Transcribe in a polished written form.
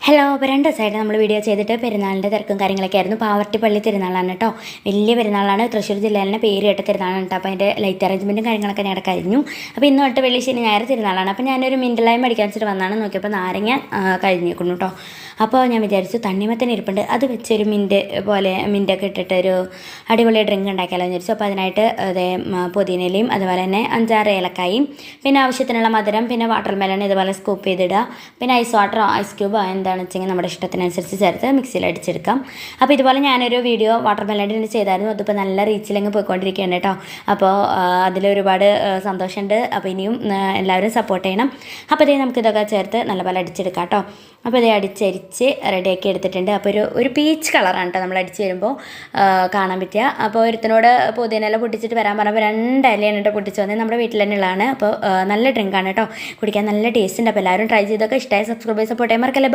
Hello അപ്പോൾ 2 ദിവസമായിട്ട് നമ്മൾ വീഡിയോ ചെയ്തിട്ട് പെരുന്നാളിൻ്റെ തിരക്കും കാര്യങ്ങളൊക്കെ ആയിരുന്നു. പാവർട്ടിപ്പള്ളി തിരുനാളാണ് കേട്ടോ. വലിയ പെരുന്നാളാണ്. തൃശ്ശൂർ ജില്ലയിലെ പേര് കേട്ട തിരുനാളാണ് കേട്ടോ. അപ്പോൾ അതിൻ്റെ ലൈറ്റ് അറേഞ്ച്മെൻറ്റും കാര്യങ്ങളൊക്കെ ഞങ്ങളുടെ കഴിഞ്ഞു. അപ്പോൾ ഇന്ന് തൊട്ട് വെള്ളി ശനി ഞായർ തിരുനാളാണ്. അപ്പോൾ ഞാനൊരു മിൻറ്റ് മേടിക്കാൻ വെച്ചിട്ട് വന്നാണ്. നോക്കിയപ്പോൾ നാരങ്ങ കഴിഞ്ഞേക്കുന്നു കേട്ടോ. അപ്പോൾ ഞാൻ വിചാരിച്ചു തണ്ണിമത്തൻ ഇരിപ്പുണ്ട്, അത് വെച്ചൊരു മിൻറ്റൊക്കെ ഇട്ടിട്ട് ഒരു അടിപൊളി ഡ്രിങ്ക് ഉണ്ടാക്കിയാലോ എന്ന് വിചാരിച്ചു. അപ്പോൾ അതിനായിട്ട് അതേ പുതിനയിലയും അതുപോലെ തന്നെ 5-6 ഏലക്കായും പിന്നെ ആവശ്യത്തിനുള്ള മധുരം, പിന്നെ വാട്ടർ മെലൺ ഇതുപോലെ സ്കൂപ്പ് ചെയ്തിടുക, പിന്നെ ഐസ് വാട്ടറോ ഐസ് ക്യൂബോ എന്താണെന്ന് വെച്ചെങ്കിൽ നമ്മുടെ ഇഷ്ടത്തിനനുസരിച്ച് ചേർത്ത് മിക്സിയിൽ അടിച്ചെടുക്കാം. അപ്പോൾ ഇതുപോലെ ഞാനൊരു വീഡിയോ വാട്ടർ മെലണിന് ചെയ്തായിരുന്നു. അതിപ്പോൾ നല്ല റീച്ചിലങ്ങ് പോയിക്കൊണ്ടിരിക്കുകയാണ് കേട്ടോ. അപ്പോൾ അതിലൊരുപാട് സന്തോഷമുണ്ട്. അപ്പോൾ ഇനിയും എല്ലാവരും സപ്പോർട്ട് ചെയ്യണം. അപ്പോൾ ഇതേ നമുക്കിതൊക്കെ ചേർത്ത് നല്ലപോലെ അടിച്ചെടുക്കാം കേട്ടോ. അപ്പോൾ ഇതേ അടിച്ചരിച്ച് റെഡിയാക്കി എടുത്തിട്ടുണ്ട്. അപ്പോൾ ഒരു പീച്ച് കളറാണ് കേട്ടോ നമ്മൾ അടിച്ച് വരുമ്പോൾ കാണാൻ പറ്റുക. അപ്പോൾ ഒരുത്തിനോട് പുതിയനെല്ലാം പൊട്ടിച്ചിട്ട് വരാൻ പറഞ്ഞപ്പോൾ 2 ഇലയാണ് കേട്ടോ പൊട്ടിച്ച് വന്നത്. നമ്മുടെ വീട്ടിൽ തന്നെ ഉള്ളതാണ്. അപ്പോൾ നല്ല ഡ്രിങ്കാണ് കേട്ടോ, കുടിക്കാൻ നല്ല ടേസ്റ്റ് ഉണ്ട്. അപ്പോൾ എല്ലാവരും ട്രൈ ചെയ്തൊക്കെ ഇഷ്ടമായി സബ്സ്ക്രൈബ് സപ്പോർട്ട് ചെയ്യാൻ മറക്കല്ലേ.